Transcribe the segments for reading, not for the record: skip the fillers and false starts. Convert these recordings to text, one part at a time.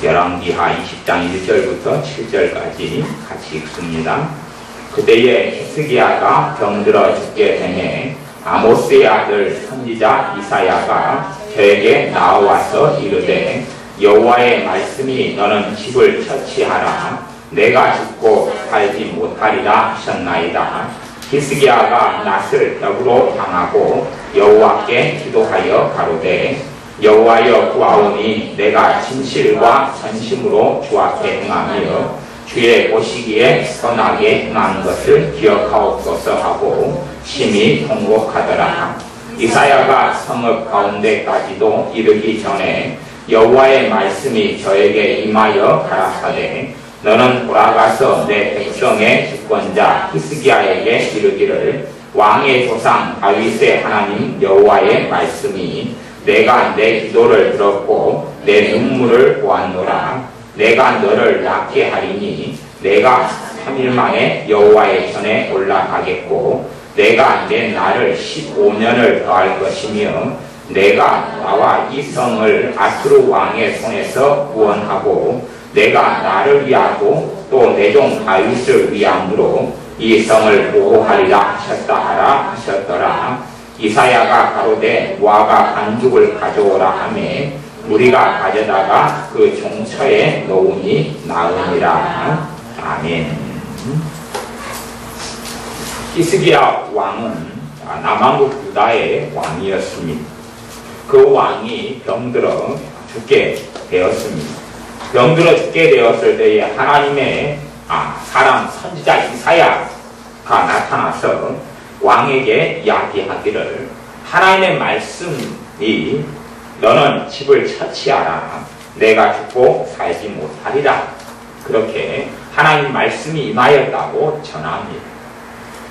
열왕기하 20장 1절부터 7절까지 같이 읽습니다. 그때에 히스기야가 병들어 죽게 되매 아모스의 아들 선지자 이사야가 저에게 나와서 이르되 여호와의 말씀이 너는 집을 처치하라. 내가 죽고 살지 못하리라 하셨나이다. 히스기야가 낫을 벽으로 당하고 여호와께 기도하여 가로되 여호와여 구하오니 내가 진실과 전심으로 주 앞에 행하며 주의 보시기에 선하게 행하는 것을 기억하옵소서 하고 심히 통곡하더라. 이사야가 성읍 가운데까지도 이르기 전에 여호와의 말씀이 저에게 임하여 가라사대 너는 돌아가서 내 백성의 주권자 히스기야에게 이르기를 왕의 조상 다윗의 하나님 여호와의 말씀이 내가 내 기도를 들었고 내 눈물을 보았노라. 내가 너를 낫게 하리니 내가 3일 만에 여호와의 전에 올라가겠고 내가 내 날을 15년을 더할 것이며 내가 나와 이 성을 아수르 왕의 손에서 구원하고 내가 나를 위하고 또 내 종 다윗을 위함으로 이 성을 보호하리라 하셨더라. 이사야가 가로되 무화과 반죽을 가져오라 하매 우리가 가져다가 그 종처에 놓으니 나으니라. 아멘. 히스기야 왕은 남왕국 유다의 왕이었습니다. 그 왕이 병들어 죽게 되었습니다. 병들어 죽게 되었을 때에 하나님의 사람 선지자 이사야가 나타나서 왕에게 이야기하기를 하나님의 말씀이 너는 집을 처치하라. 내가 죽고 살지 못하리라. 그렇게 하나님 말씀이 임하였다고 전합니다.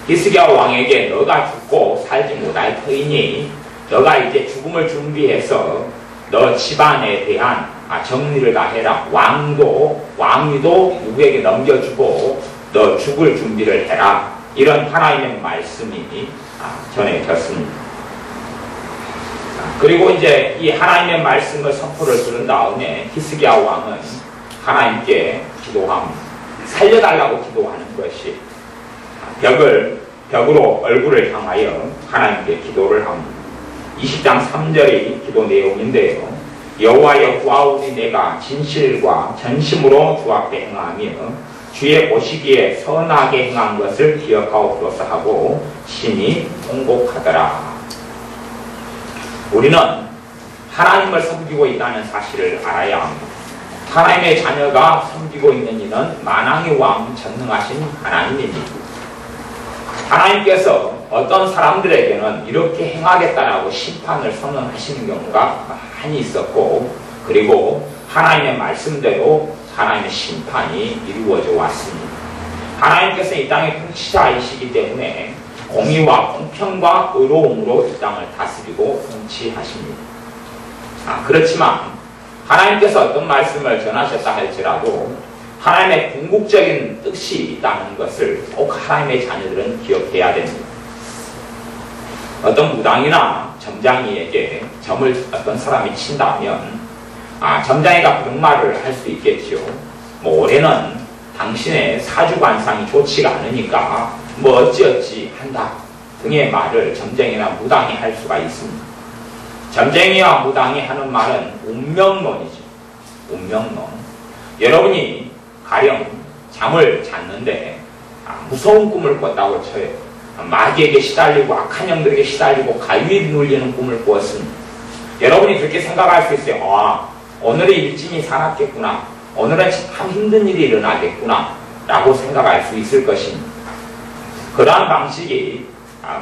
히스기야 왕에게 너가 죽고 살지 못할 터이니 너가 이제 죽음을 준비해서 너 집안에 대한 정리를 다 해라. 왕위도 누구에게 넘겨주고 너 죽을 준비를 해라. 이런 하나님의 말씀이 전해졌습니다. 그리고 이제 이 하나님의 말씀을 선포를 들은 다음에 히스기야 왕은 하나님께 기도합니다. 살려달라고 기도하는 것이 벽으로 얼굴을 향하여 하나님께 기도를 합니다. 20장 3절의 기도 내용인데요. 여호와여 구하오니 내가 진실과 전심으로 주 앞에 행하며 주의 보시기에 선하게 행한 것을 기억하옵소서 하고 심히 통곡하더라. 우리는 하나님을 섬기고 있다는 사실을 알아야 합니다. 하나님의 자녀가 섬기고 있는 이는 만왕의 왕 전능하신 하나님입니다. 하나님께서 어떤 사람들에게는 이렇게 행하겠다라고 심판을 선언하시는 경우가 많이 있었고 그리고 하나님의 말씀대로 하나님의 심판이 이루어져 왔습니다. 하나님께서 이 땅의 통치자이시기 때문에 공의와 공평과 의로움으로 이 땅을 다스리고 통치하십니다. 그렇지만 하나님께서 어떤 말씀을 전하셨다 할지라도 하나님의 궁극적인 뜻이 있다는 것을 꼭 하나님의 자녀들은 기억해야 됩니다. 어떤 무당이나 점장이에게 점을 어떤 사람이 친다면 점장이가 그런 말을 할 수 있겠죠. 올해는 당신의 사주관상이 좋지가 않으니까 어찌어찌 한다 등의 말을 점쟁이나 무당이 할 수가 있습니다. 점쟁이와 무당이 하는 말은 운명론이죠. 운명론. 여러분이 가령 잠을 잤는데 무서운 꿈을 꿨다고 쳐요. 마귀에게 시달리고 악한 영들에게 시달리고 가위에 눌리는 꿈을 꾸었습니다. 여러분이 그렇게 생각할 수 있어요. 오늘의 일진이 살았겠구나. 오늘은 참 힘든 일이 일어나겠구나 라고 생각할 수 있을 것입니다. 그러한 방식이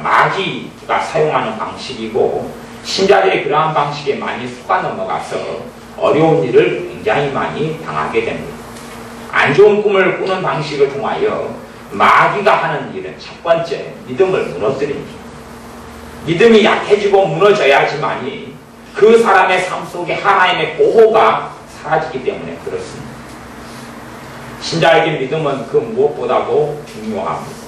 마귀가 사용하는 방식이고 신자들이 그러한 방식에 많이 속아 넘어가서 어려운 일을 굉장히 많이 당하게 됩니다. 안 좋은 꿈을 꾸는 방식을 통하여 마귀가 하는 일은 첫 번째 믿음을 무너뜨립니다. 믿음이 약해지고 무너져야지만이 그 사람의 삶 속에 하나님의 보호가 사라지기 때문에 그렇습니다. 신자에게 믿음은 그 무엇보다도 중요합니다.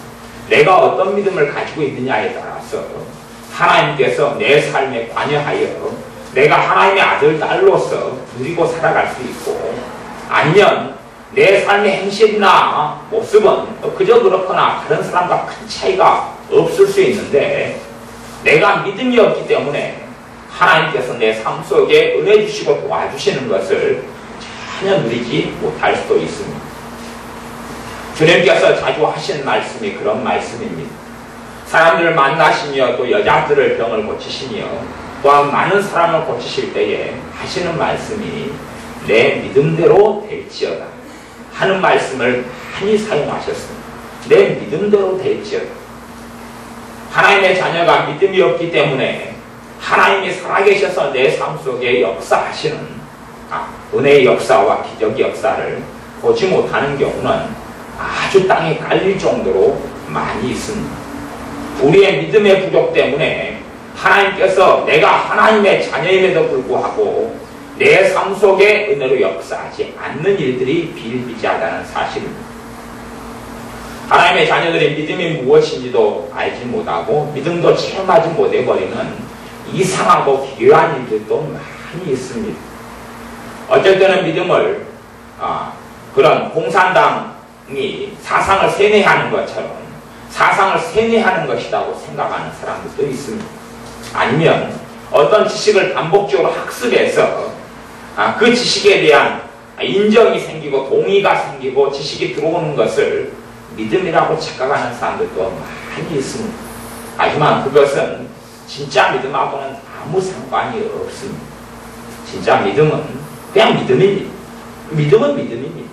내가 어떤 믿음을 가지고 있느냐에 따라서 하나님께서 내 삶에 관여하여 내가 하나님의 아들, 딸로서 누리고 살아갈 수 있고 아니면 내 삶의 행실이나 모습은 그저 그렇거나 다른 사람과 큰 차이가 없을 수 있는데 내가 믿음이 없기 때문에 하나님께서 내 삶 속에 은혜 주시고 도와주시는 것을 전혀 누리지 못할 수도 있습니다. 주님께서 자주 하신 말씀이 그런 말씀입니다. 사람들을 만나시며 또 여자들을 병을 고치시며 또한 많은 사람을 고치실 때에 하시는 말씀이 내 믿음대로 될지어다 하는 말씀을 많이 사용하셨습니다. 내 믿음대로 될지어다. 하나님의 자녀가 믿음이 없기 때문에 하나님이 살아계셔서 내 삶 속에 역사하시는 은혜의 역사와 기적의 역사를 보지 못하는 경우는 아주 땅에 깔릴 정도로 많이 있습니다. 우리의 믿음의 부족 때문에 하나님께서 내가 하나님의 자녀임에도 불구하고 내 삶 속에 은혜로 역사하지 않는 일들이 비일비재하다는 사실입니다. 하나님의 자녀들이 믿음이 무엇인지도 알지 못하고 믿음도 체험하지 못해버리는 이상하고 기묘한 일들도 많이 있습니다. 어쩔 때는 믿음을 그런 공산당이 사상을 세뇌하는 것처럼 사상을 세뇌하는 것이라고 생각하는 사람들도 있습니다. 아니면 어떤 지식을 반복적으로 학습해서 그 지식에 대한 인정이 생기고 동의가 생기고 지식이 들어오는 것을 믿음이라고 착각하는 사람들도 많이 있습니다. 하지만 그것은 진짜 믿음하고는 아무 상관이 없습니다. 진짜 믿음은 그냥 믿음입니다. 믿음은 믿음입니다.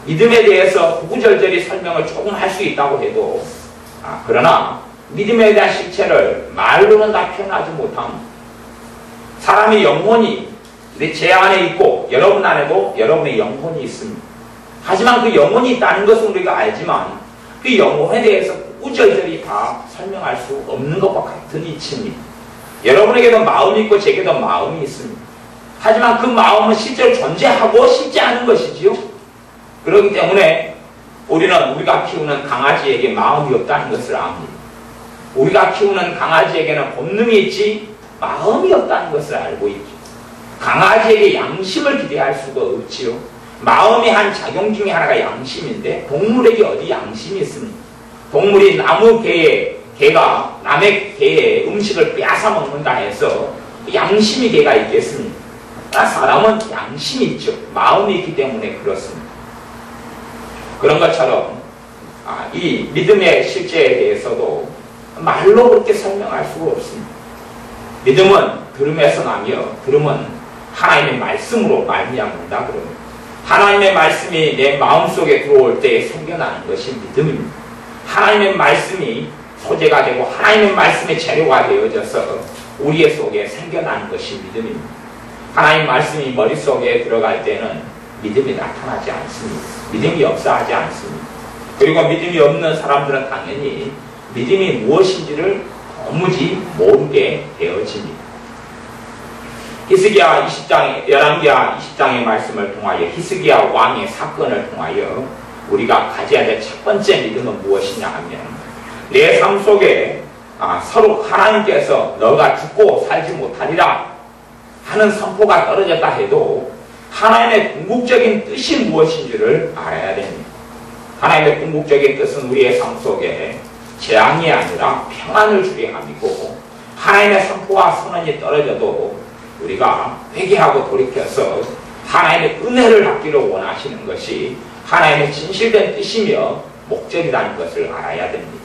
믿음에 대해서 구구절절히 설명을 조금 할 수 있다고 해도 그러나 믿음에 대한 실체를 말로는 다 표현하지 못합니다. 사람의 영혼이 제 안에 있고 여러분 안에도 여러분의 영혼이 있습니다. 하지만 그 영혼이 있다는 것은 우리가 알지만 그 영혼에 대해서 구구절절히 다 설명할 수 없는 것과 같은 이치입니다. 여러분에게도 마음이 있고 제게도 마음이 있습니다. 하지만 그 마음은 실제로 존재하고 싶지 않은 것이지요. 그렇기 때문에 우리는 우리가 키우는 강아지에게 마음이 없다는 것을 압니다. 우리가 키우는 강아지에게는 본능이 있지 마음이 없다는 것을 알고 있죠. 강아지에게 양심을 기대할 수가 없지요. 마음의 한 작용 중에 하나가 양심인데 동물에게 어디 양심이 있습니까? 동물이 나무 개가 남의 개의 음식을 빼앗아 먹는다 해서 양심이 개가 있겠습니까? 사람은 양심이 있죠. 마음이 있기 때문에 그렇습니다. 그런 것처럼 이 믿음의 실제에 대해서도 말로 그렇게 설명할 수가 없습니다. 믿음은 들음에서 나며 들음은 하나님의 말씀으로 말미암는다 그럽니다. 하나님의 말씀이 내 마음속에 들어올 때 생겨나는 것이 믿음입니다. 하나님의 말씀이 소재가 되고 하나님의 말씀의 재료가 되어져서 우리의 속에 생겨나는 것이 믿음입니다. 하나님의 말씀이 머릿속에 들어갈 때는 믿음이 나타나지 않습니다. 믿음이 역사하지 않습니다. 그리고 믿음이 없는 사람들은 당연히 믿음이 무엇인지를 도무지 모르게 되어집니다. 히스기야 20장, 열왕기야 20장의 말씀을 통하여 히스기야 왕의 사건을 통하여 우리가 가져야 될 첫 번째 믿음은 무엇이냐 하면 내 삶 속에 서로 하나님께서 너가 죽고 살지 못하리라 하는 선포가 떨어졌다 해도 하나님의 궁극적인 뜻이 무엇인지를 알아야 됩니다. 하나님의 궁극적인 뜻은 우리의 삶 속에 재앙이 아니라 평안을 주게 함이고 하나님의 선포와 선언이 떨어져도 우리가 회개하고 돌이켜서 하나님의 은혜를 받기를 원하시는 것이 하나님의 진실된 뜻이며 목적이라는 것을 알아야 됩니다.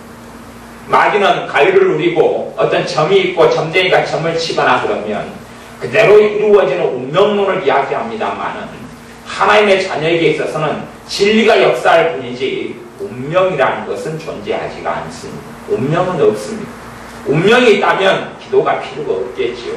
마귀는 가위를 누리고 어떤 점이 있고 점쟁이가 점을 치거나 그러면 그대로 이루어지는 운명론을 이야기합니다만은 하나님의 자녀에게 있어서는 진리가 역사할 뿐이지 운명이라는 것은 존재하지가 않습니다. 운명은 없습니다. 운명이 있다면 기도가 필요가 없겠지요.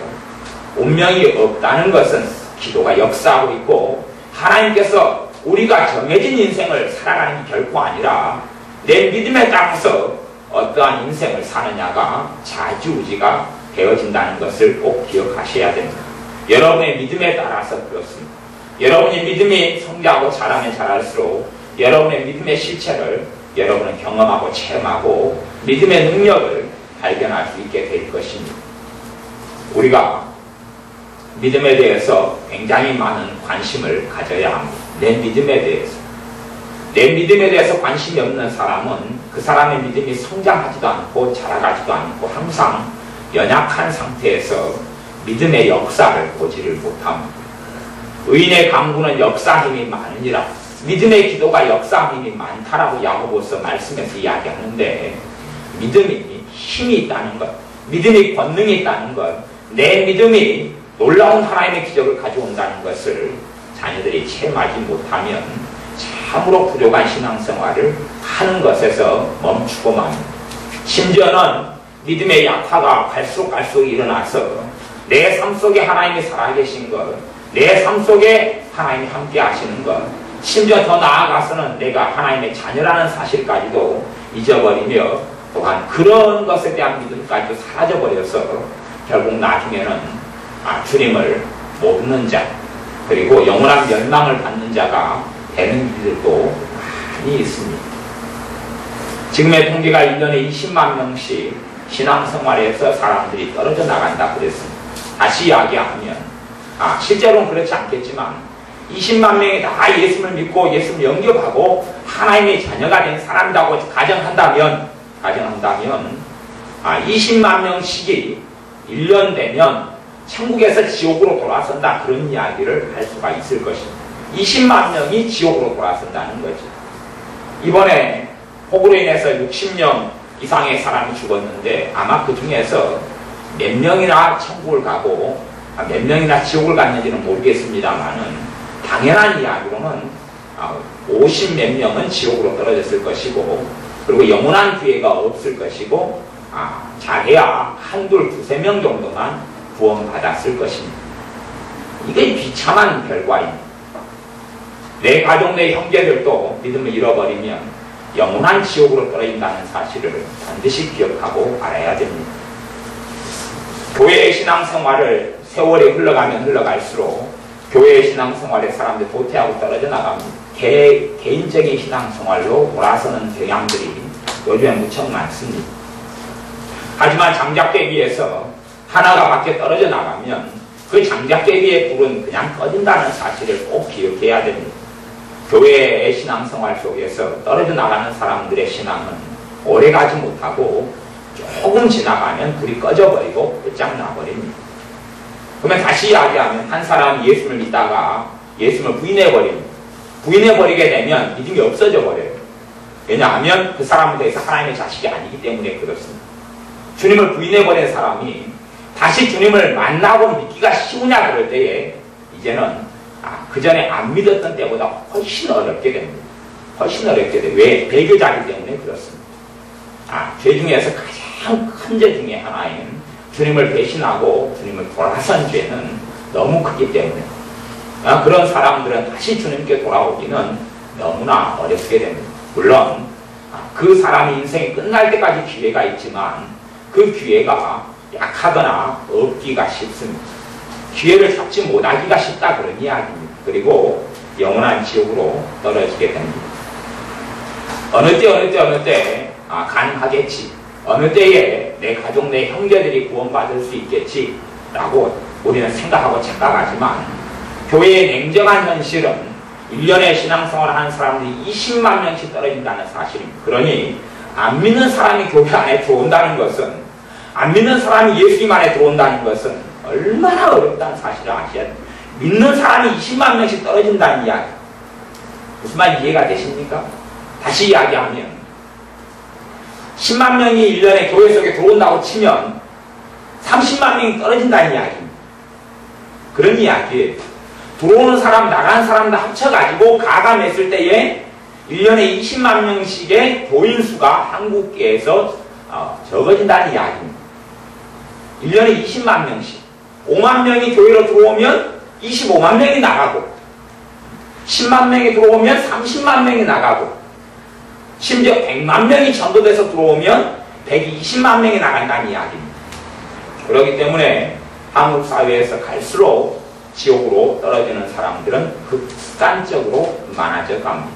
운명이 없다는 것은 기도가 역사하고 있고 하나님께서 우리가 정해진 인생을 살아가는 게 결코 아니라 내 믿음에 따라서 어떠한 인생을 사느냐가 좌지우지가 되어진다는 것을 꼭 기억하셔야 됩니다. 여러분의 믿음에 따라서 그렇습니다. 여러분의 믿음이 성장하고 자라면 자랄수록 여러분의 믿음의 실체를 여러분은 경험하고 체험하고 믿음의 능력을 발견할 수 있게 될 것입니다. 우리가 믿음에 대해서 굉장히 많은 관심을 가져야 합니다. 내 믿음에 대해서. 내 믿음에 대해서 관심이 없는 사람은 그 사람의 믿음이 성장하지도 않고 자라가지도 않고 항상 연약한 상태에서 믿음의 역사를 보지를 못합니다. 의인의 강구는 역사 힘이 많으니라. 믿음의 기도가 역사 힘이 많다라고 야고보서 말씀에서 이야기하는데, 믿음이 힘이 있다는 것, 믿음이 권능이 있다는 것, 내 믿음이 놀라운 하나님의 기적을 가져온다는 것을 자녀들이 체험하지 못하면 참으로 부족한 신앙생활을 하는 것에서 멈추고 맙니다. 심지어는 믿음의 약화가 갈수록 일어나서 내 삶 속에 하나님이 살아계신 것, 내 삶 속에 하나님이 함께 하시는 것, 심지어 더 나아가서는 내가 하나님의 자녀라는 사실까지도 잊어버리며 또한 그런 것에 대한 믿음까지도 사라져버려서 결국 나중에는 주님을 모르는 자, 그리고 영원한 멸망을 받는 자가 되는 이들도 많이 있습니다. 지금의 통계가 1년에 20만 명씩 신앙생활에서 사람들이 떨어져 나간다 그랬습니다. 다시 이야기하면 실제로는 그렇지 않겠지만 20만 명이 다 예수를 믿고 예수를 영접하고 하나님의 자녀가 된 사람이라고 가정한다면 20만 명씩이 1년 되면 천국에서 지옥으로 돌아선다, 그런 이야기를 할 수가 있을 것입니다. 20만 명이 지옥으로 돌아선다는 거죠. 이번에 폭우로 인해서 60명 이상의 사람이 죽었는데 아마 그 중에서 몇 명이나 천국을 가고 몇 명이나 지옥을 갔는지는 모르겠습니다만은 당연한 이야기로는 50몇 명은 지옥으로 떨어졌을 것이고, 그리고 영원한 기회가 없을 것이고, 잘해야 한둘 두세 명 정도만 구원받았을 것입니다. 이게 비참한 결과입니다. 내 가족, 내 형제들도 믿음을 잃어버리면 영원한 지옥으로 떨어진다는 사실을 반드시 기억하고 알아야 됩니다. 교회의 신앙생활을 세월이 흘러가면 흘러갈수록 교회의 신앙생활에 사람들이 도태하고 떨어져 나갑니다. 개인적인 신앙생활로 돌아서는 경향들이 요즘에 무척 많습니다. 하지만 장작대기에서 하나가 밖에 떨어져 나가면 그 장작대기의 불은 그냥 꺼진다는 사실을 꼭 기억해야 됩니다. 교회의 신앙생활 속에서 떨어져 나가는 사람들의 신앙은 오래가지 못하고 조금 지나가면 불이 꺼져버리고 끝장나버립니다. 그러면 다시 이야기하면 한 사람이 예수를 믿다가 예수를 부인해버립니다. 부인해버리게 되면 믿음이 없어져 버려요. 왜냐하면 그 사람에 대해서 하나님의 자식이 아니기 때문에 그렇습니다. 주님을 부인해버린 사람이 다시 주님을 만나고 믿기가 쉬우냐 그럴 때에 이제는 그 전에 안 믿었던 때보다 훨씬 어렵게 됩니다. 훨씬 어렵게 돼요. 왜? 배교자기 때문에 그렇습니다. 죄 중에서 가장 큰 죄 중에 하나인 주님을 배신하고 주님을 돌아선 죄는 너무 크기 때문에 그런 사람들은 다시 주님께 돌아오기는 너무나 어렵게 됩니다. 물론 그 사람의 인생이 끝날 때까지 기회가 있지만 그 기회가 약하거나 없기가 쉽습니다. 기회를 잡지 못하기가 쉽다, 그런 이야기입니다. 그리고 영원한 지옥으로 떨어지게 됩니다. 어느 때 가능하겠지, 어느 때에 내 가족, 내 형제들이 구원받을 수 있겠지 라고 우리는 생각하고 착각하지만 교회의 냉정한 현실은 1년에 신앙생활을 하는 사람들이 20만 명씩 떨어진다는 사실입니다. 그러니 안 믿는 사람이 교회 안에 들어온다는 것은, 안 믿는 사람이 예수님 안에 들어온다는 것은 얼마나 어렵다는 사실을 아셔야 됩니다. 믿는 사람이 20만 명씩 떨어진다는 이야기, 무슨 말 이해가 되십니까? 다시 이야기하면 10만 명이 1년에 교회 속에 들어온다고 치면 30만 명이 떨어진다는 이야기입니다. 그런 이야기예요. 들어오는 사람, 나가는 사람들 합쳐가지고 가감했을 때에 1년에 20만 명씩의 교인 수가 한국계에서 적어진다는 이야기입니다. 1년에 20만 명씩. 5만 명이 교회로 들어오면 25만 명이 나가고, 10만 명이 들어오면 30만 명이 나가고, 심지어 100만 명이 전도돼서 들어오면 120만 명이 나간다는 이야기입니다. 그렇기 때문에 한국 사회에서 갈수록 지옥으로 떨어지는 사람들은 극단적으로 많아져 갑니다.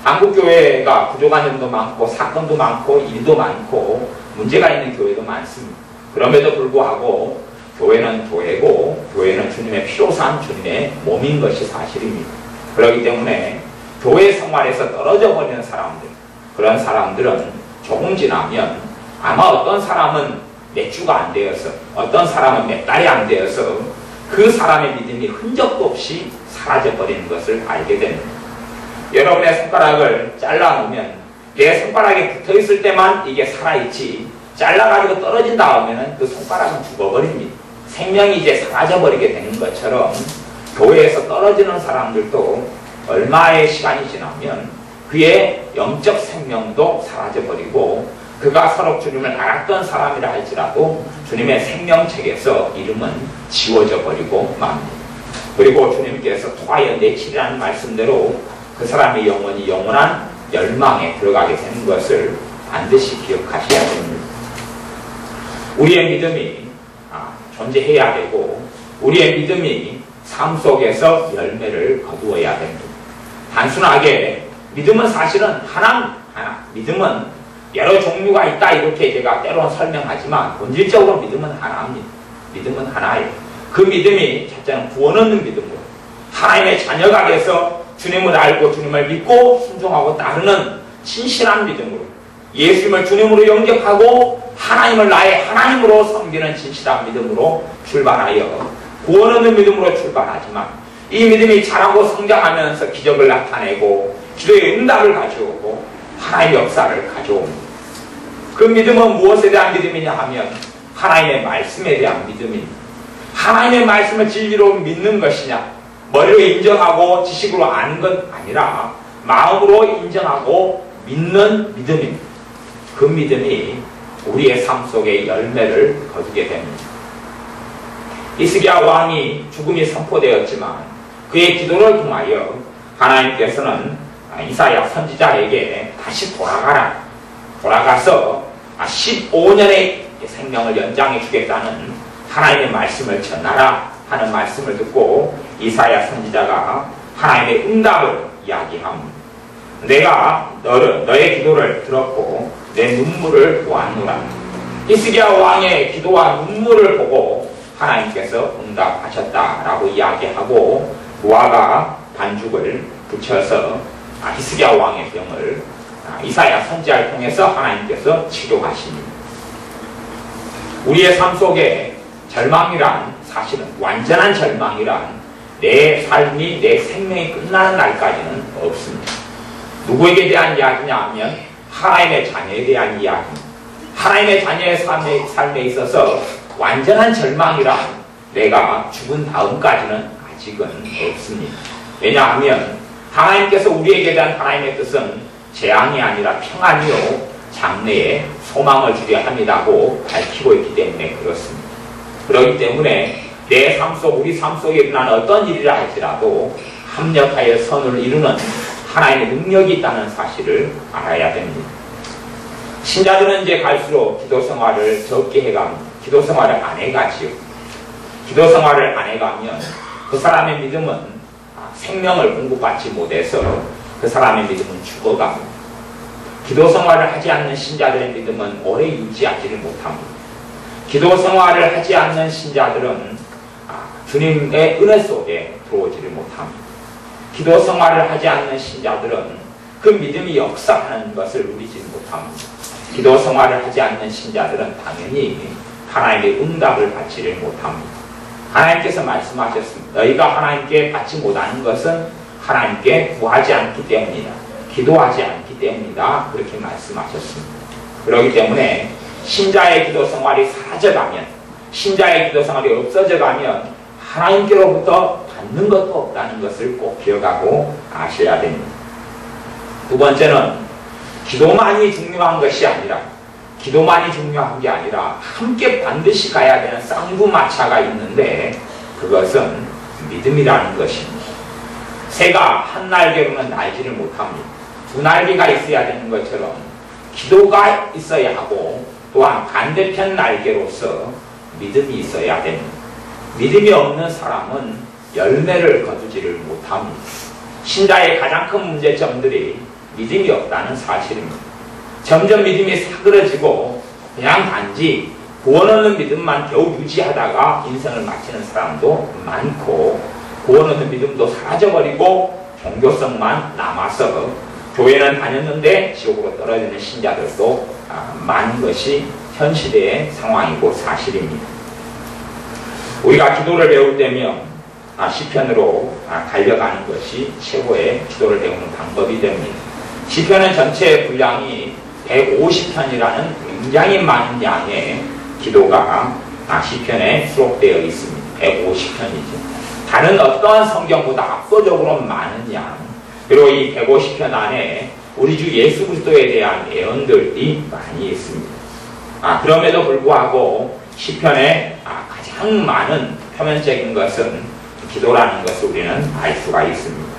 한국 교회가 부족한 점도 많고 사건도 많고 일도 많고 문제가 있는 교회도 많습니다. 그럼에도 불구하고 교회는 교회고 교회는 주님의 피로 산 주님의 몸인 것이 사실입니다. 그렇기 때문에 교회 생활에서 떨어져 버리는 사람들, 그런 사람들은 조금 지나면 아마 어떤 사람은 몇 주가 안 되어서 어떤 사람은 몇 달이 안 되어서 그 사람의 믿음이 흔적도 없이 사라져 버리는 것을 알게 됩니다. 여러분의 손가락을 잘라놓으면 내 손가락에 붙어있을 때만 이게 살아있지, 잘라가지고 떨어진 다음에는 그 손가락은 죽어버립니다. 생명이 이제 사라져버리게 되는 것처럼 교회에서 떨어지는 사람들도 얼마의 시간이 지나면 그의 영적 생명도 사라져버리고 그가 서로 주님을 알았던 사람이라 할지라도 주님의 생명책에서 이름은 지워져 버리고 맙니다. 그리고 주님께서 통하여 내치라는 말씀대로 그 사람의 영혼이 영원한 멸망에 들어가게 되는 것을 반드시 기억하셔야 됩니다. 우리의 믿음이 존재해야 되고 우리의 믿음이 삶 속에서 열매를 거두어야 됩니다. 단순하게 믿음은 사실은 하나, 믿음은 여러 종류가 있다 이렇게 제가 때로는 설명하지만 본질적으로 믿음은 하나입니다. 믿음은 하나예요. 그 믿음이 첫째는 구원 얻는 믿음으로 하나님의 자녀가 돼서 주님을 알고 주님을 믿고 순종하고 따르는 진실한 믿음으로 예수님을 주님으로 영접하고 하나님을 나의 하나님으로 섬기는 진실한 믿음으로 출발하여 구원 얻는 믿음으로 출발하지만 이 믿음이 자라고 성장하면서 기적을 나타내고 기도의 응답을 가져오고 하나님의 역사를 가져옵니다. 그 믿음은 무엇에 대한 믿음이냐 하면 하나님의 말씀에 대한 믿음입니다. 하나님의 말씀을 진리로 믿는 것이냐, 머리로 인정하고 지식으로 아는 것 아니라 마음으로 인정하고 믿는 믿음입니다. 그 믿음이 우리의 삶 속에 열매를 거두게 됩니다. 히스기야 왕이 죽음이 선포되었지만 그의 기도를 통하여 하나님께서는 이사야 선지자에게 다시 돌아가서 15년의 생명을 연장해 주겠다는 하나님의 말씀을 전하라 하는 말씀을 듣고 이사야 선지자가 하나님의 응답을 이야기합니다. 내가 너의 기도를 들었고 내 눈물을 보았노라. 히스기야 왕의 기도와 눈물을 보고 하나님께서 응답하셨다라고 이야기하고 무화과 반죽을 붙여서 히스기야 왕의 병을 이사야 선지자를 통해서 하나님께서 치료하십니다. 우리의 삶 속에 절망이란 사실은 완전한 절망이란 내 삶이 내 생명이 끝나는 날까지는 없습니다. 누구에게 대한 이야기냐 하면 하나님의 자녀에 대한 이야기입니다. 하나님의 자녀의 삶에 있어서 완전한 절망이란 내가 죽은 다음까지는 아직은 없습니다. 왜냐하면 하나님께서 우리에게 대한 하나님의 뜻은 재앙이 아니라 평안이요 장래에 소망을 주려 함이라고 밝히고 있기 때문에 그렇습니다. 그렇기 때문에 내 삶 속, 우리 삶 속에 일어나는 어떤 일이라 할지라도 합력하여 선을 이루는 하나님의 능력이 있다는 사실을 알아야 됩니다. 신자들은 이제 갈수록 기도 생활을 적게 해갑니다. 기도 생활을 안 해가지요. 기도 생활을 안 해가면 그 사람의 믿음은 생명을 공급받지 못해서 그 사람의 믿음은 죽어갑니다. 기도 생활을 하지 않는 신자들의 믿음은 오래 유지하지를 못합니다. 기도 생활을 하지 않는 신자들은 주님의 은혜 속에 들어오지를 못합니다. 기도 생활을 하지 않는 신자들은 그 믿음이 역사하는 것을 누리지 못합니다. 기도 생활을 하지 않는 신자들은 당연히 하나님의 응답을 받지를 못합니다. 하나님께서 말씀하셨습니다. 너희가 하나님께 받지 못하는 것은 하나님께 구하지 않기 때문이다. 기도하지 않기 때문이다. 그렇게 말씀하셨습니다. 그렇기 때문에 신자의 기도 생활이 사라져가면, 신자의 기도 생활이 없어져가면 하나님께로부터 받는 것도 없다는 것을 꼭 기억하고 아셔야 됩니다. 두 번째는 기도만이 중요한 것이 아니라, 기도만이 중요한 게 아니라 함께 반드시 가야 되는 쌍두마차가 있는데 그것은 믿음이라는 것입니다. 새가 한 날개로는 날지를 못합니다. 두 날개가 있어야 되는 것처럼 기도가 있어야 하고 또한 반대편 날개로서 믿음이 있어야 됩니다. 믿음이 없는 사람은 열매를 거두지를 못합니다. 신자의 가장 큰 문제점들이 믿음이 없다는 사실입니다. 점점 믿음이 사그러지고 그냥 단지 구원 얻는 믿음만 겨우 유지하다가 인생을 마치는 사람도 많고, 구원 얻는 믿음도 사라져버리고 종교성만 남아서 교회는 다녔는데 지옥으로 떨어지는 신자들도 많은 것이 현 시대의 상황이고 사실입니다. 우리가 기도를 배울 때면 시편으로 달려가는 것이 최고의 기도를 배우는 방법이 됩니다. 시편은 전체 분량이 150편이라는 굉장히 많은 양의 기도가 시편에 수록되어 있습니다. 150편이죠. 다른 어떠한 성경보다 압도적으로 많은 양, 그리고 이 150편 안에 우리 주 예수 그리스도에 대한 예언들이 많이 있습니다. 그럼에도 불구하고 시편에 가장 많은 표면적인 것은 기도라는 것을 우리는 알 수가 있습니다.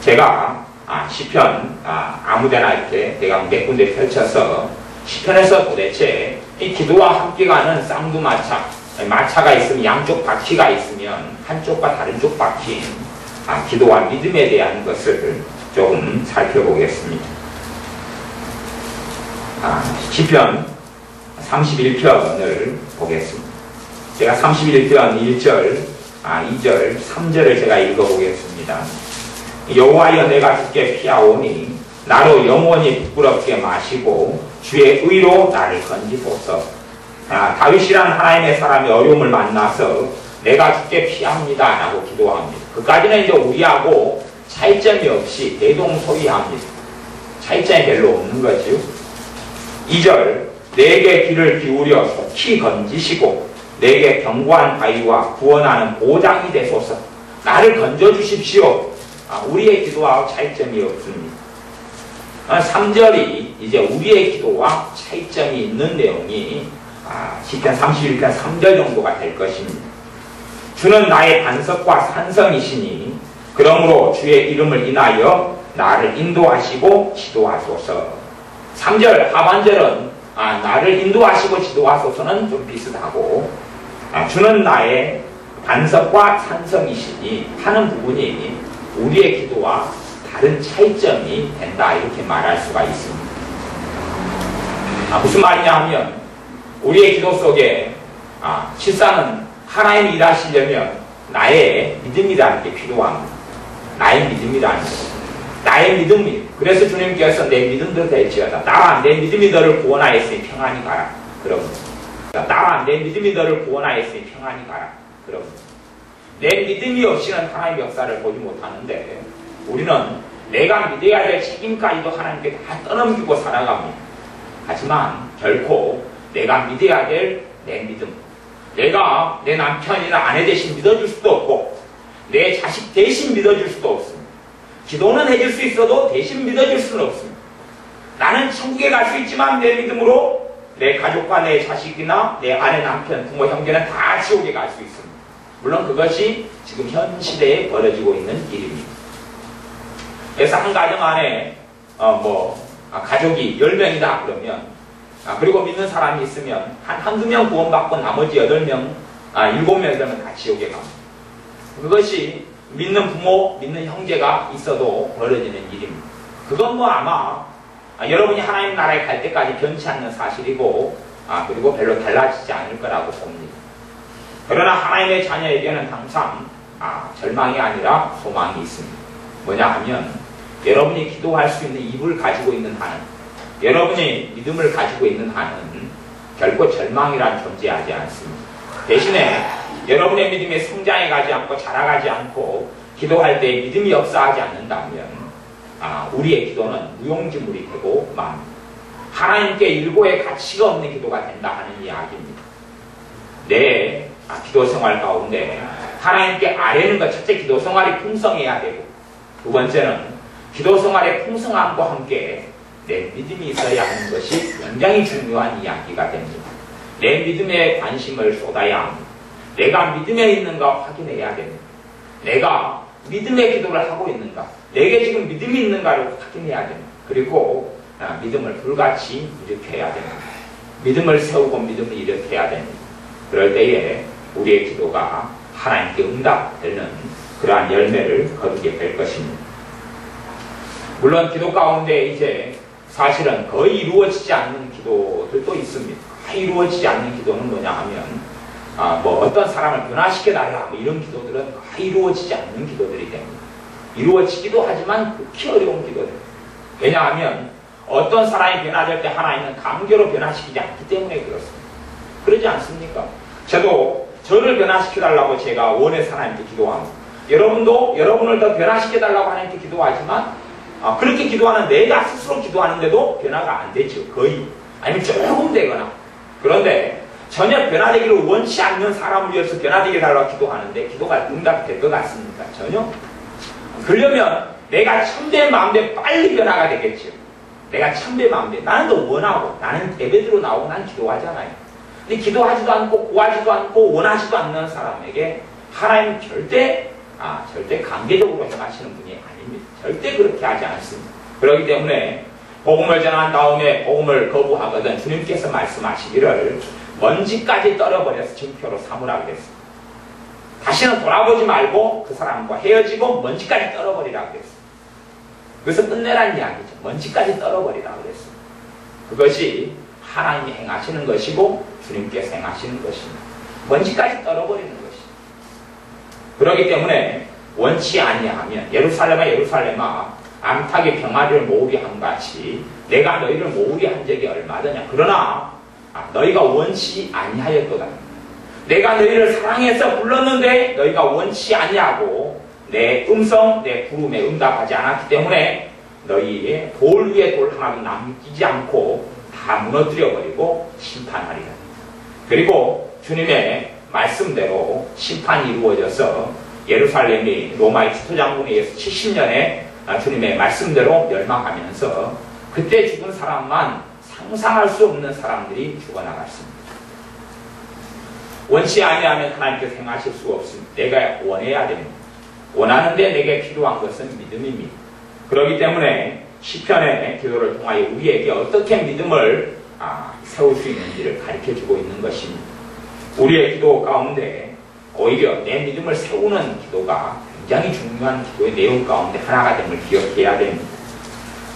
제가 시편 아무데나 이렇게 대강 몇 군데 펼쳐서 시편에서 도대체 이 기도와 함께 가는 쌍두마차, 마차가 있으면 양쪽 바퀴가 있으면 한쪽과 다른 쪽 바퀴인 기도와 믿음에 대한 것을 조금 살펴보겠습니다. 시편 31편을 보겠습니다. 제가 31편 1절, 2절, 3절을 제가 읽어보겠습니다. 여호와여 내가 주께 피하오니 나로 영원히 부끄럽게 마시고 주의 의로 나를 건지소서. 다윗이란 하나님의 사람이 어려움을 만나서 내가 주께 피합니다 라고 기도합니다. 그까지는 이제 우리하고 차이점이 없이 대동소이합니다. 차이점이 별로 없는 거죠. 2절 내게 귀를 기울여 속히 건지시고 내게 견고한 바위와 구원하는 보장이 되소서. 나를 건져주십시오. 우리의 기도와 차이점이 없습니다. 3절이 이제 우리의 기도와 차이점이 있는 내용이 시편 31편 3절 정도가 될 것입니다. 주는 나의 반석과 산성이시니 그러므로 주의 이름을 인하여 나를 인도하시고 지도하소서. 3절 하반절은 나를 인도하시고 지도하소서는 좀 비슷하고, 주는 나의 반석과 산성이시니 하는 부분이 우리의 기도와 다른 차이점이 된다 이렇게 말할 수가 있습니다. 무슨 말이냐 하면 우리의 기도 속에 실상은 하나님이 일하시려면 나의 믿음이라는 게 필요합니다. 나의 믿음이라는 거. 나의 믿음이. 그래서 주님께서 내 믿음대로 될지어다. 나라 내 믿음이 너를 구원하였으니 평안히 가라. 그러면 나라 내 믿음이 너를 구원하였으니 평안히 가라. 그러면 내 믿음이 없이는 하나님의 역사를 보지 못하는데 우리는 내가 믿어야 될 책임까지도 하나님께 다 떠넘기고 살아갑니다. 하지만 결코 내가 믿어야 될 내 믿음, 내가 내 남편이나 아내 대신 믿어줄 수도 없고 내 자식 대신 믿어줄 수도 없습니다. 기도는 해줄 수 있어도 대신 믿어줄 수는 없습니다. 나는 천국에 갈 수 있지만 내 믿음으로 내 가족과 내 자식이나 내 아내, 남편, 부모, 형제는 다 지옥에 갈 수 있습니다. 물론 그것이 지금 현 시대에 벌어지고 있는 일입니다. 그래서 한 가정 안에 가족이 10명이다 그러면 그리고 믿는 사람이 있으면 한두 명 구원받고 나머지 8명, 7명 되면 다 지옥에 갑니다. 그것이 믿는 부모, 믿는 형제가 있어도 벌어지는 일입니다. 그건 아마 여러분이 하나님 나라에 갈 때까지 변치 않는 사실이고 그리고 별로 달라지지 않을 거라고 봅니다. 그러나 하나님의 자녀에게는 항상 절망이 아니라 소망이 있습니다. 뭐냐 하면 여러분이 기도할 수 있는 입을 가지고 있는 한은, 여러분이 믿음을 가지고 있는 한은 결코 절망이란 존재하지 않습니다. 대신에 여러분의 믿음이 성장해 가지 않고 자라가지 않고 기도할 때 믿음이 역사하지 않는다면 우리의 기도는 무용지물이 되고 맙니다. 하나님께 일고의 가치가 없는 기도가 된다 하는 이야기입니다. 내 기도 생활 가운데 하나님께 아뢰는 것, 첫째 기도 생활이 풍성해야 되고 두 번째는 기도 생활의 풍성함과 함께 내 믿음이 있어야 하는 것이 굉장히 중요한 이야기가 됩니다. 내 믿음에 관심을 쏟아야 합니다. 내가 믿음에 있는가 확인해야 됩니다. 내가 믿음의 기도를 하고 있는가, 내게 지금 믿음이 있는가를 확인해야 됩니다. 그리고 믿음을 불같이 일으켜야 됩니다. 믿음을 세우고 믿음을 일으켜야 됩니다. 그럴 때에 우리의 기도가 하나님께 응답되는 그러한 열매를 거두게 될 것입니다. 물론 기도 가운데 이제 사실은 거의 이루어지지 않는 기도들도 있습니다. 다 이루어지지 않는 기도는 뭐냐 하면 뭐 어떤 사람을 변화시켜달라 뭐 이런 기도들은 다 이루어지지 않는 기도들이 됩니다. 이루어지기도 하지만 극히 어려운 기도들. 왜냐하면 어떤 사람이 변화될 때 하나님은 강제로 변화시키지 않기 때문에 그렇습니다. 그러지 않습니까? 저도 저를 변화시켜달라고 제가 원해서 하나님께 기도합니다. 여러분도 여러분을 더 변화시켜달라고 하나님께 기도하지만 그렇게 기도하는 내가 스스로 기도하는데도 변화가 안 되죠. 거의. 아니면 조금 되거나. 그런데 전혀 변화되기를 원치 않는 사람을 위해서 변화되게 해달라고 기도하는데 기도가 응답이 될 것 같습니까? 전혀. 그러려면 내가 천배 마음대 빨리 변화가 되겠죠. 내가 천배 마음대. 나는 더 원하고 나는 예배드로 나오고 난 기도하잖아요. 근데 기도하지도 않고 구하지도 않고 원하지도 않는 사람에게 하나님 절대 강제적으로 행하시는 분이 아닙니다. 절대 그렇게 하지 않습니다. 그렇기 때문에 복음을 전한 다음에 복음을 거부하거든 주님께서 말씀하시기를 먼지까지 떨어버려서 증표로 삼으라 그랬습니다. 다시는 돌아보지 말고 그 사람과 헤어지고 먼지까지 떨어버리라 그랬습니다. 그래서 끝내라는 이야기죠. 먼지까지 떨어버리라 그랬습니다. 그것이 하나님이 행하시는 것이고 주님께서 행하시는 것입니다. 먼지까지 떨어버리는 것입니다. 그렇기 때문에 원치 아니하면 예루살렘아 암탉이 병아리를 모으리 함같이 내가 너희를 모으리 한 적이 얼마더냐. 그러나 너희가 원치 아니하였도다. 내가 너희를 사랑해서 불렀는데 너희가 원치 아니하고 내 음성, 내 부름에 응답하지 않았기 때문에 너희의 돌 위에 돌 하나도 남기지 않고 다 무너뜨려버리고 심판하리라. 그리고 주님의 말씀대로 심판이 이루어져서 예루살렘이 로마의 추토장군에 의해서 70년에 주님의 말씀대로 멸망하면서 그때 죽은 사람만 상상할 수 없는 사람들이 죽어나갔습니다. 원치 아니하면 하나님께서 행하실 수가 없습니다. 내가 원해야 됩니다. 원하는데 내게 필요한 것은 믿음입니다. 그렇기 때문에 시편의 기도를 통하여 우리에게 어떻게 믿음을 세울 수 있는지를 가르쳐주고 있는 것입니다. 우리의 기도 가운데 오히려 내 믿음을 세우는 기도가 굉장히 중요한 기도의 내용 가운데 하나가 됨을 기억해야 됩니다.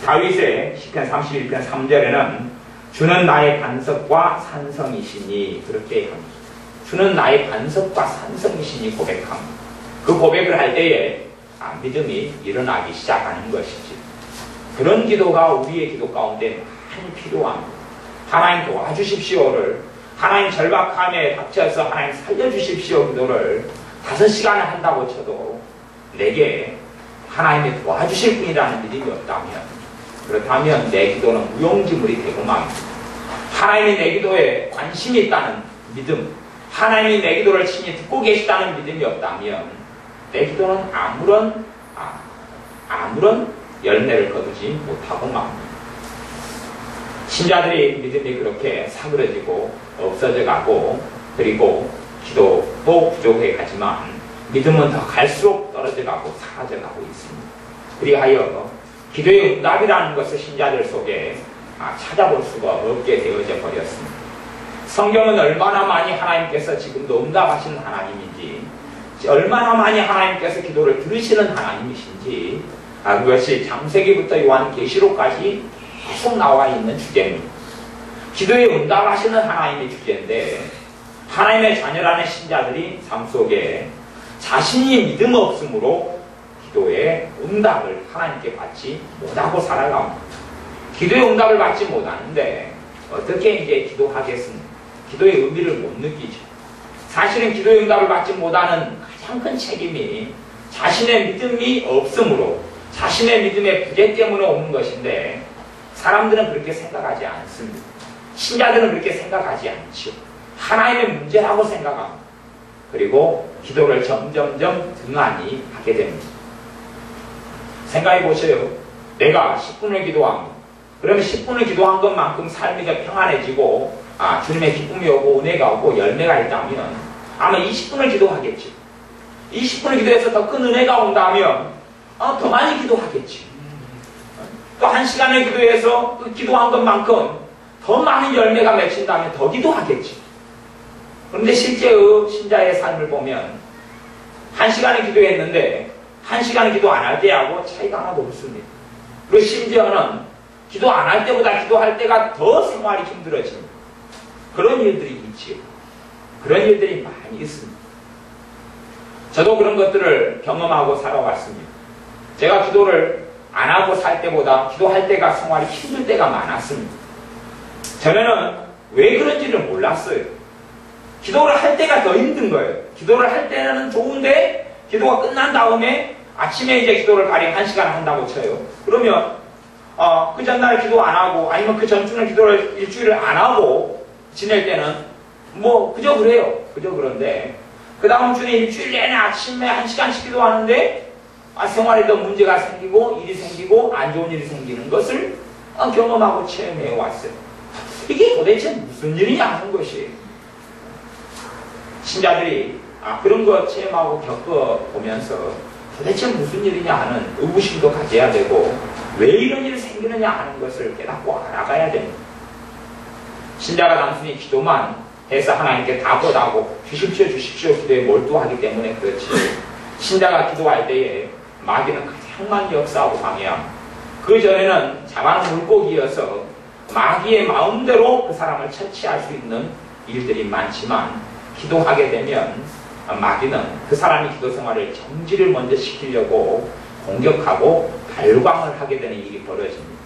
다윗의 시편 31편 3절에는 주는 나의 반석과 산성이시니 그렇게 합니다. 주는 나의 반석과 산성이시니 고백합니다. 그 고백을 할 때에 믿음이 일어나기 시작하는 것이지. 그런 기도가 우리의 기도 가운데 많이 필요합니다. 하나님 도와주십시오를 하나님 절박함에 닥쳐서 하나님 살려주십시오 기도를 5시간을 한다고 쳐도 내게 하나님이 도와주실 분이라는 믿음이 없다면 그렇다면 내 기도는 무용지물이 되고 맙니다. 하나님이 내 기도에 관심이 있다는 믿음, 하나님이 내 기도를 친히 듣고 계시다는 믿음이 없다면 내 기도는 아무런 열매를 거두지 못하고 맙니다. 신자들의 믿음이 그렇게 사그러지고 없어져 가고 그리고 기도도 부족해 가지만 믿음은 더 갈수록 떨어져 가고 사라져 가고 있습니다. 그리하여 기도의 응답이라는 것을 신자들 속에 찾아볼 수가 없게 되어져 버렸습니다. 성경은 얼마나 많이 하나님께서 지금도 응답하시는 하나님인지 얼마나 많이 하나님께서 기도를 들으시는 하나님이신지 그것이 창세기부터 요한계시록까지 계속 나와 있는 주제입니다. 기도에 응답하시는 하나님의 주제인데 하나님의 자녀라는 신자들이 삶 속에 자신이 믿음 없음으로 기도의 응답을 하나님께 받지 못하고 살아갑니다. 기도의 응답을 받지 못하는데 어떻게 이제 기도하겠습니까? 기도의 의미를 못 느끼죠. 사실은 기도의 응답을 받지 못하는 가장 큰 책임이 자신의 믿음이 없음으로 자신의 믿음의 부재 때문에 오는 것인데 사람들은 그렇게 생각하지 않습니다. 신자들은 그렇게 생각하지 않죠. 하나님의 문제라고 생각합니다. 그리고 기도를 점점점 등한히 하게 됩니다. 생각해 보세요. 내가 10분을 기도합니다. 그러면 10분을 기도한 것만큼 삶이 더 평안해지고 주님의 기쁨이 오고 은혜가 오고 열매가 있다면 아마 20분을 기도하겠죠. 20분을 기도해서 더 큰 은혜가 온다면 더 많이 기도하겠지. 또 1시간을 기도해서 그 기도한 것만큼 더 많은 열매가 맺힌다면 더 기도하겠지. 그런데 실제의 신자의 삶을 보면 1시간을 기도했는데 1시간을 기도 안 할 때하고 차이가 하나도 없습니다. 그리고 심지어는 기도 안 할 때보다 기도할 때가 더 생활이 힘들어집니다. 그런 일들이 있지요. 그런 일들이 많이 있습니다. 저도 그런 것들을 경험하고 살아왔습니다. 제가 기도를 안 하고 살 때보다 기도할 때가 생활이 힘들 때가 많았습니다. 전에는 왜 그런지를 몰랐어요. 기도를 할 때가 더 힘든 거예요. 기도를 할 때는 좋은데 기도가 끝난 다음에 아침에 이제 기도를 가령 1시간 한다고 쳐요. 그러면 그 전날 기도 안 하고 아니면 그 전주는 기도를 일주일을 안 하고 지낼 때는 뭐 그저 그래요. 그저 그런데 그 다음 주에 일주일 내내 아침에 1시간씩 기도하는데 생활에도 문제가 생기고 일이 생기고 안 좋은 일이 생기는 것을 경험하고 체험해 왔어요. 이게 도대체 무슨 일이냐 하는 것이에요. 신자들이 그런 거 체험하고 겪어보면서 도대체 무슨 일이냐 하는 의구심도 가져야 되고 왜 이런 일이 생기느냐 하는 것을 깨닫고 알아가야 됩니다. 신자가 단순히 기도만 해서 하나님께 다보다고 주십시오 주십시오 기도에 몰두하기 때문에 그렇지, 신자가 기도할 때에 마귀는 가장 많이 역사하고 방해함. 그 전에는 잡아놓은 물고기여서 마귀의 마음대로 그 사람을 처치할 수 있는 일들이 많지만 기도하게 되면 마귀는 그 사람이 기도 생활을 정지를 먼저 시키려고 공격하고 발광을 하게 되는 일이 벌어집니다.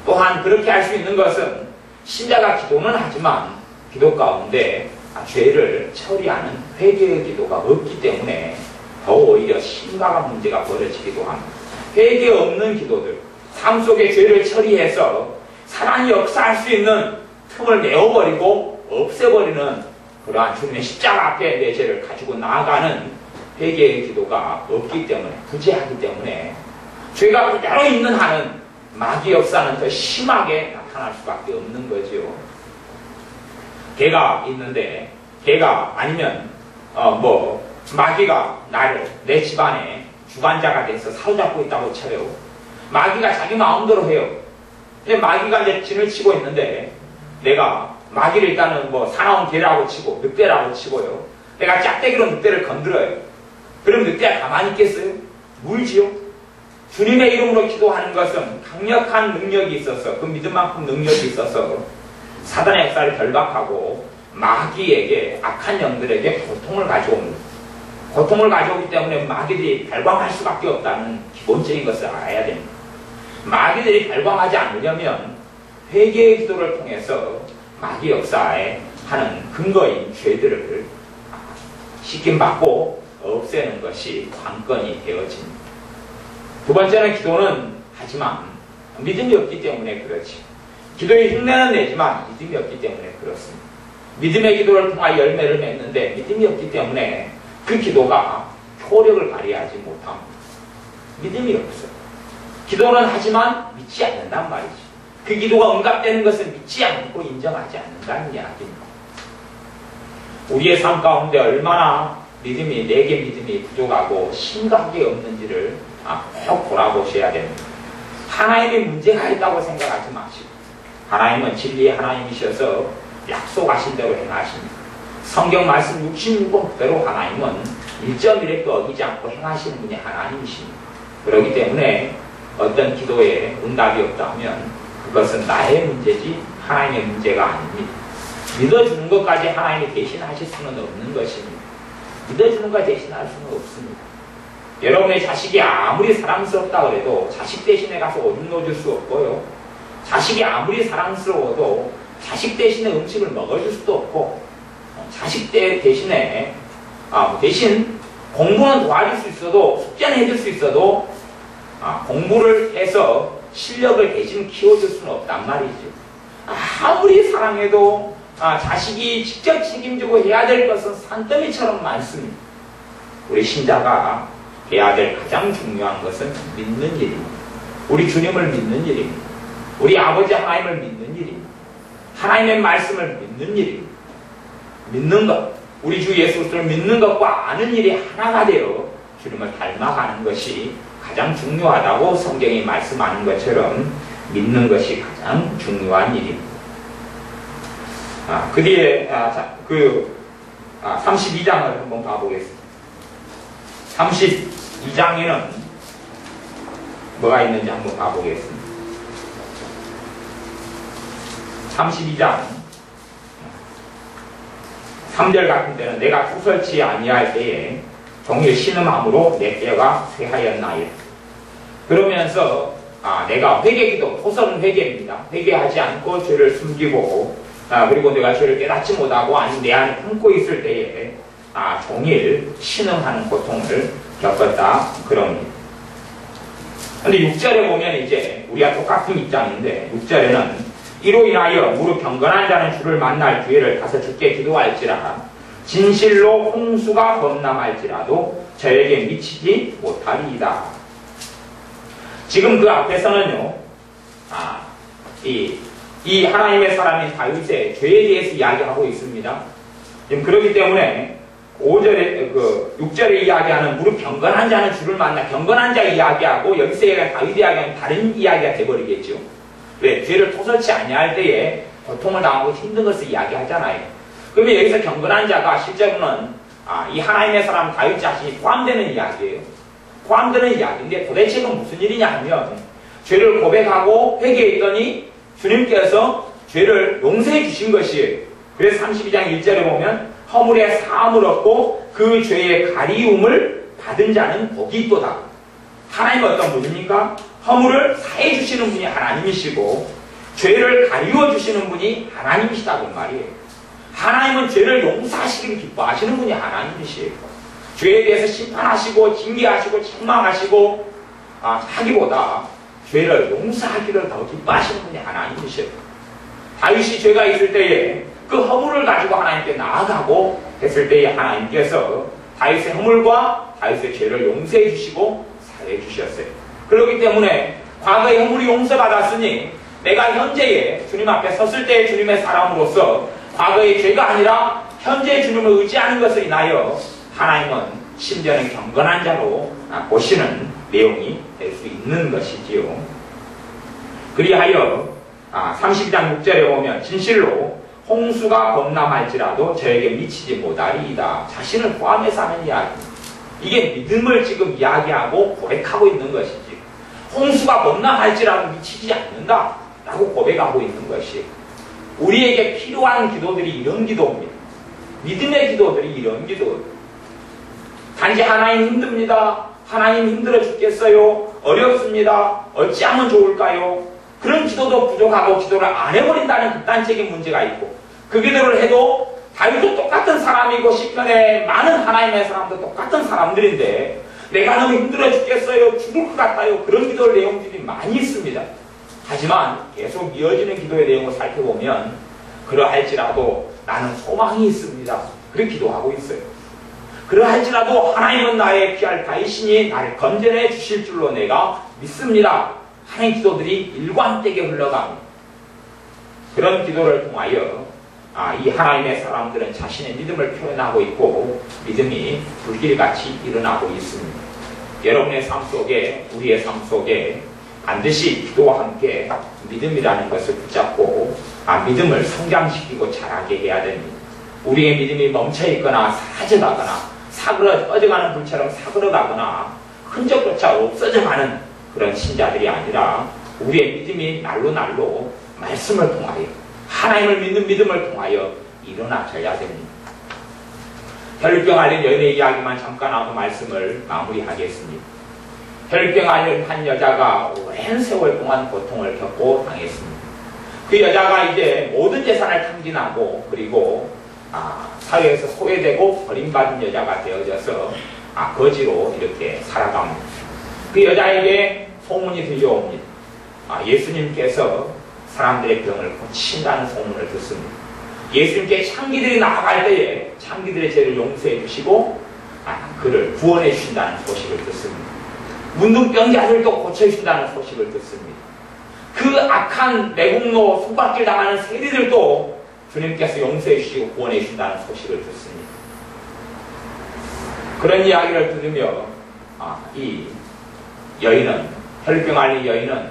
또한 그렇게 할 수 있는 것은 신자가 기도는 하지만 기도 가운데 죄를 처리하는 회개의 기도가 없기 때문에 더 오히려 심각한 문제가 벌어지기도 합니다. 회개 없는 기도들, 삶 속에 죄를 처리해서 사랑이 역사할 수 있는 틈을 메워버리고 없애버리는 그러한 주님의 십자가 앞에 내 죄를 가지고 나아가는 회개의 기도가 없기 때문에, 부재하기 때문에 죄가 그대로 있는 한은 마귀 역사는 더 심하게 나타날 수밖에 없는 거지요. 개가 있는데 개가 아니면 마귀가 나를 내 집안에 주관자가 돼서 사로잡고 있다고 쳐요. 마귀가 자기 마음대로 해요. 근데 마귀가 이제 진을 치고 있는데 내가 마귀를 일단은 사나운 개라고 치고 늑대라고 치고요. 내가 짝대기로 늑대를 건드려요. 그럼 늑대가 가만히 있겠어요? 물지요. 주님의 이름으로 기도하는 것은 강력한 능력이 있어서, 그 믿음만큼 능력이 있어서 사단의 역사를 결박하고 마귀에게, 악한 영들에게 고통을 가져옵니다. 고통을 가져오기 때문에 마귀들이 발광할 수밖에 없다는 기본적인 것을 알아야 됩니다. 마귀들이 발광하지 않으려면 회개의 기도를 통해서 마귀 역사에 하는 근거인 죄들을 씻김받고 없애는 것이 관건이 되어집니다. 두 번째는 기도는 하지만 믿음이 없기 때문에 그렇지. 기도의 흉내는 내지만 믿음이 없기 때문에 그렇습니다. 믿음의 기도를 통하여 열매를 맺는데 믿음이 없기 때문에 그 기도가 효력을 발휘하지 못합니다. 믿음이 없어요. 기도는 하지만 믿지 않는단 말이지. 그 기도가 응답되는 것을 믿지 않고 인정하지 않는다는 이야기입니다. 우리의 삶 가운데 얼마나 내게 믿음이 부족하고 심각하게 없는지를 꼭 돌아보셔야 됩니다. 하나님이 문제가 있다고 생각하지 마시고, 하나님은 진리의 하나님이셔서 약속하신 대로 행하십니다. 성경 말씀 66권 그대로 하나님은 1.1획도 어기지 않고 행하시는 분이 하나님이십니다. 그렇기 때문에 어떤 기도에 응답이 없다면 그것은 나의 문제지 하나님의 문제가 아닙니다. 믿어주는 것까지 하나님이 대신하실 수는 없는 것입니다. 믿어주는 것 대신할 수는 없습니다. 여러분의 자식이 아무리 사랑스럽다 그래도 자식 대신에 가서 오줌 넣어줄 수 없고요. 자식이 아무리 사랑스러워도 자식 대신에 음식을 먹어줄 수도 없고, 자식 대신에 대신 공부는 도와줄 수 있어도, 숙제는 해줄 수 있어도 공부를 해서 실력을 대신 키워줄 수는 없단 말이죠. 아무리 사랑해도 자식이 직접 책임지고 해야 될 것은 산더미처럼 많습니다. 우리 신자가 해야 될 가장 중요한 것은 믿는 일입니다. 우리 주님을 믿는 일입니다. 우리 아버지 하나님을 믿는 일입니다. 하나님의 말씀을 믿는 일입니다. 믿는 것, 우리 주 예수 그리스도를 믿는 것과 아는 일이 하나가 되어 주님을 닮아가는 것이 가장 중요하다고 성경이 말씀하는 것처럼 믿는 것이 가장 중요한 일입니다. 그 뒤에 32장을 한번 봐보겠습니다. 32장에는 뭐가 있는지 한번 봐보겠습니다. 32장 3절 같은 데는 내가 투설치 아니할 때에 종일 신음함으로 내 뼈가 쇠하였나이다. 그러면서 내가 회개기도, 토설은 회개입니다. 회개하지 않고 죄를 숨기고 그리고 내가 죄를 깨닫지 못하고 아니 내 안에 품고 있을 때에 종일 신음하는 고통을 겪었다 그럽니다. 근데 6절에 보면 이제 우리가 똑같은 입장인데 6절에는 이로 인하여 무릇 경건한 자는 주를 만날 기회를 가서 주께 기도할지라 진실로 홍수가 범람할지라도 저에게 미치지 못하리이다. 지금 그 앞에서는요, 이 하나님의 사람인 다윗의 죄에 대해서 이야기하고 있습니다. 지금 그렇기 때문에 6절에 이야기하는 무릇 경건한 자는 주를 만나 경건한 자 이야기하고 여기서 얘기하는 다윗 이야기하는 다른 이야기가 되어버리겠죠. 왜? 죄를 토설치 아니할 때에 고통을 당하고 힘든 것을 이야기하잖아요. 그러면 여기서 경건한 자가 실제로는 이 하나님의 사람 다윗 자신이 포함되는 이야기예요. 포함되는 이야기인데 도대체 이건 무슨 일이냐 하면 죄를 고백하고 회개했더니 주님께서 죄를 용서해 주신 것이에요. 그래서 32장 1절에 보면 허물의 사함을 얻고 그 죄의 가리움을 받은 자는 복이 있도다. 하나님은 어떤 분입니까? 허물을 사해 주시는 분이 하나님이시고 죄를 가리워 주시는 분이 하나님이시다고 말이에요. 하나님은 죄를 용서하시기를 기뻐하시는 분이 하나님이시에요. 죄에 대해서 심판하시고 징계하시고 책망하시고 하기보다 죄를 용서하기를 더 기뻐하시는 분이 하나님이시에요. 다윗이 죄가 있을 때에 그 허물을 가지고 하나님께 나아가고 했을 때에 하나님께서 다윗의 허물과 다윗의 죄를 용서해 주시고 사해 주셨어요. 그렇기 때문에 과거의 허물이 용서받았으니 내가 현재에 주님 앞에 섰을 때의 주님의 사람으로서 과거의 죄가 아니라 현재의 주님을 의지하는 것을 인하여 하나님은 심지어는 경건한 자로 보시는 내용이 될 수 있는 것이지요. 그리하여 32장 6절에 보면 진실로 홍수가 범람할지라도 저에게 미치지 못하리이다. 자신을 포함해서 하는 이야기. 이게 믿음을 지금 이야기하고 고백하고 있는 것이지. 홍수가 범람할지라도 미치지 않는다 라고 고백하고 있는 것이 우리에게 필요한 기도들이 이런 기도입니다. 믿음의 기도들이 이런 기도. 단지 하나님 힘듭니다. 하나님 힘들어 죽겠어요. 어렵습니다. 어찌하면 좋을까요? 그런 기도도 부족하고 기도를 안 해버린다는 극단적인 문제가 있고 그 기도를 해도 다윗도 똑같은 사람이고 시편에 많은 하나님의 사람도 똑같은 사람들인데 내가 너무 힘들어 죽겠어요. 죽을 것 같아요. 그런 기도의 내용들이 많이 있습니다. 하지만 계속 이어지는 기도의 내용을 살펴보면 그러할지라도 나는 소망이 있습니다. 그렇게 기도하고 있어요. 그러할지라도 하나님은 나의 피할 다이시니 나를 건져내 주실 줄로 내가 믿습니다. 하는 기도들이 일관되게 흘러갑니다. 그런 기도를 통하여 이 하나님의 사람들은 자신의 믿음을 표현하고 있고 믿음이 불길같이 일어나고 있습니다. 여러분의 삶 속에 우리의 삶 속에 반드시 기도와 함께 믿음이라는 것을 붙잡고 믿음을 성장시키고 자라게 해야 됩니다. 우리의 믿음이 멈춰있거나 사라져가거나 꺼져가는 불처럼 사그러가거나 흔적조차 없어져가는 그런 신자들이 아니라 우리의 믿음이 날로 말씀을 통하여 하나님을 믿는 믿음을 통하여 일어나져야 됩니다. 혈류병 앓는 여인의 이야기만 잠깐 하고 말씀을 마무리하겠습니다. 혈류병 앓는 한 여자가 오랜 세월 동안 고통을 겪고 당했습니다. 그 여자가 이제 모든 재산을 탕진하고 그리고 사회에서 소외되고 버림받은 여자가 되어져서 거지로 이렇게 살아갑니다. 그 여자에게 소문이 들려옵니다. 예수님께서 사람들의 병을 고친다는 소문을 듣습니다. 예수님께 창기들이 나아갈 때에 창기들의 죄를 용서해 주시고 그를 구원해 주신다는 소식을 듣습니다. 문둥병자들도 고쳐주신다는 소식을 듣습니다. 그 악한 매국노 속박질 당하는 세리들도 주님께서 용서해 주시고 구원해 주신다는 소식을 듣습니다. 그런 이야기를 들으며 이 여인은 혈병 앓는 여인은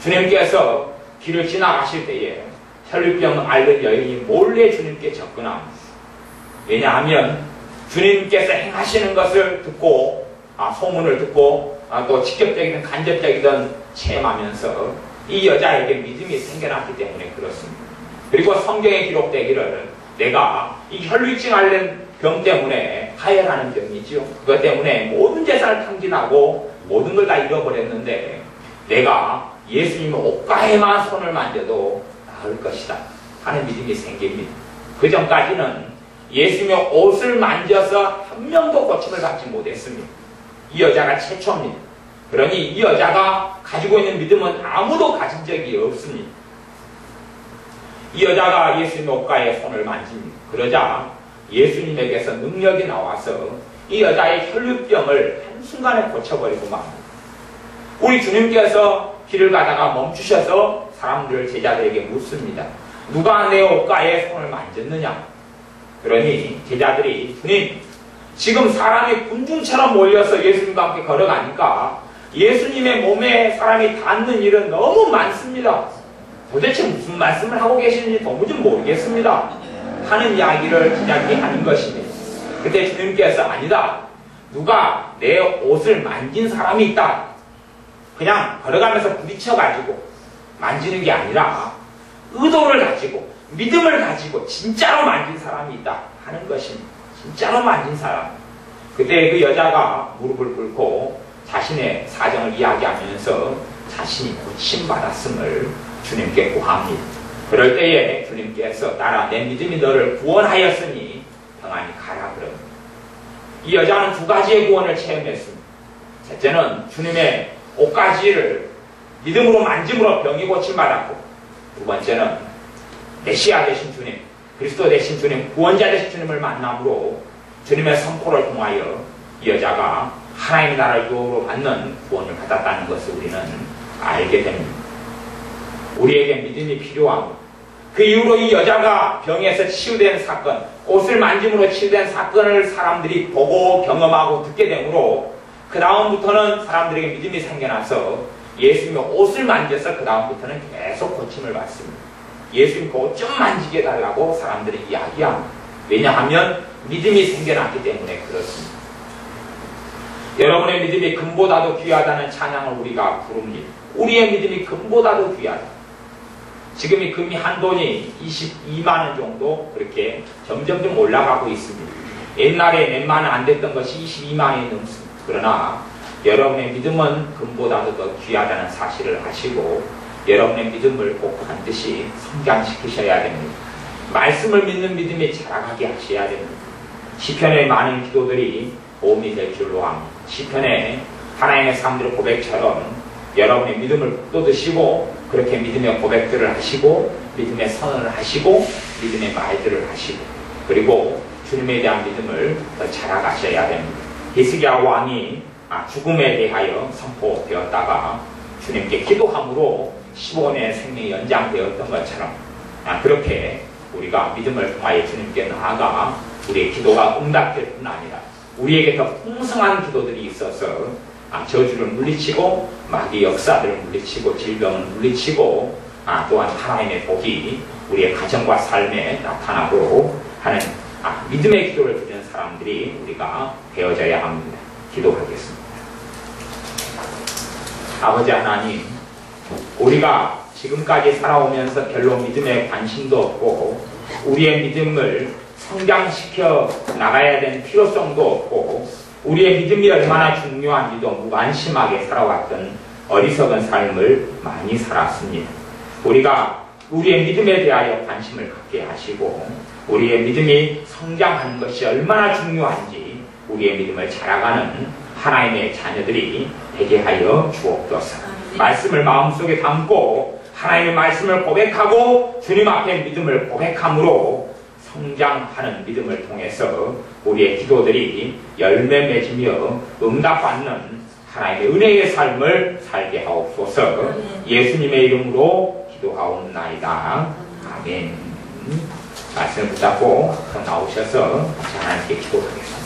주님께서 길을 지나가실 때에 혈병 앓는 여인이 몰래 주님께 접근합니다. 왜냐하면 주님께서 행하시는 것을 듣고 소문을 듣고 또 직접적이든 간접적이든 체험하면서 이 여자에게 믿음이 생겨났기 때문에 그렇습니다. 그리고 성경에 기록되기를 내가 이 혈루증 앓는 병 때문에 하혈하는 병이지요. 그것 때문에 모든 재산을 탕진하고 모든 걸 다 잃어버렸는데 내가 예수님의 옷가에만 손을 만져도 나을 것이다 하는 믿음이 생깁니다. 그 전까지는 예수님의 옷을 만져서 한 명도 고침을 받지 못했습니다. 이 여자가 최초입니다. 그러니 이 여자가 가지고 있는 믿음은 아무도 가진 적이 없습니다. 이 여자가 예수님의 옷가에 손을 만집니다. 그러자 예수님에게서 능력이 나와서 이 여자의 혈루병을 한순간에 고쳐버리고 맙니다. 우리 주님께서 길을 가다가 멈추셔서 사람들 제자들에게 묻습니다. 누가 내 옷가에 손을 만졌느냐? 그러니 제자들이 주님, 지금 사람이 군중처럼 몰려서 예수님과 함께 걸어가니까 예수님의 몸에 사람이 닿는 일은 너무 많습니다. 도대체 무슨 말씀을 하고 계시는지 도무지 모르겠습니다 하는 이야기를 제자들이 하는 것입니다. 그때 주님께서 아니다, 누가 내 옷을 만진 사람이 있다, 그냥 걸어가면서 부딪혀가지고 만지는 게 아니라 의도를 가지고 믿음을 가지고 진짜로 만진 사람이 있다 하는 것입니다. 진짜로 만진 사람. 그때 그 여자가 무릎을 꿇고 자신의 사정을 이야기하면서 자신이 고침받았음을 주님께 구합니다. 그럴 때에 주님께서 따라 내 믿음이 너를 구원하였으니 평안히 가라 그럽니다. 이 여자는 두 가지의 구원을 체험했습니다. 첫째는 주님의 옷가지를 믿음으로 만짐으로 병이 고침받았고, 두 번째는 메시아 되신 주님, 그리스도 되신 주님, 구원자 되신 주님을 만남으로 주님의 선포를 통하여 이 여자가 하나님의 나라를 유업으로 받는 구원을 받았다는 것을 우리는 알게 됩니다. 우리에게 믿음이 필요하고, 그 이후로 이 여자가 병에서 치유된 사건, 옷을 만짐으로 치유된 사건을 사람들이 보고 경험하고 듣게 되므로 그 다음부터는 사람들에게 믿음이 생겨나서 예수님의 옷을 만져서 그 다음부터는 계속 고침을 받습니다. 예수님 그 옷 좀 만지게 해달라고 사람들이 이야기합니다. 왜냐하면 믿음이 생겨났기 때문에 그렇습니다. 여러분의 믿음이 금보다도 귀하다는 찬양을 우리가 부릅니다. 우리의 믿음이 금보다도 귀하다. 지금 이 금이 한 돈이 22만 원 정도 그렇게 점점점 올라가고 있습니다. 옛날에 몇만 원 안 됐던 것이 22만 원이 넘습니다. 그러나 여러분의 믿음은 금보다도 더 귀하다는 사실을 아시고 여러분의 믿음을 꼭 반드시 성장시키셔야 됩니다. 말씀을 믿는 믿음이 자라가게 하셔야 됩니다. 시편의 많은 기도들이 도움이 될 줄로 압니다. 시편에 하나님의 사람들의 고백처럼 여러분의 믿음을 돋으시고 그렇게 믿음의 고백들을 하시고 믿음의 선언을 하시고 믿음의 말들을 하시고 그리고 주님에 대한 믿음을 더 자라가셔야 됩니다. 히스기야 왕이 죽음에 대하여 선포되었다가 주님께 기도함으로 15년의 생명이 연장되었던 것처럼 그렇게 우리가 믿음을 통하여 주님께 나아가 우리의 기도가 응답될 뿐 아니라 우리에게 더 풍성한 기도들이 있어서 저주를 물리치고 마귀 역사들을 물리치고 질병을 물리치고 또한 하나님의 복이 우리의 가정과 삶에 나타나도록 하는 믿음의 기도를 드리는 사람들이 우리가 되어져야 합니다. 기도하겠습니다. 아버지 하나님, 우리가 지금까지 살아오면서 별로 믿음에 관심도 없고 우리의 믿음을 성장시켜 나가야 되는 필요성도 없고 우리의 믿음이 얼마나 중요한지도 무관심하게 살아왔던 어리석은 삶을 많이 살았습니다. 우리가 우리의 믿음에 대하여 관심을 갖게 하시고 우리의 믿음이 성장하는 것이 얼마나 중요한지 우리의 믿음을 자라가는 하나님의 자녀들이 되게 하여 주옵소서. 말씀을 마음속에 담고 하나님의 말씀을 고백하고 주님 앞에 믿음을 고백함으로 성장하는 믿음을 통해서 우리의 기도들이 열매 맺으며 응답받는 하나님의 은혜의 삶을 살게 하옵소서. 예수님의 이름으로 기도하옵나이다. 아멘. 말씀을 붙잡고 나오셔서 하나님께 기도하겠습니다.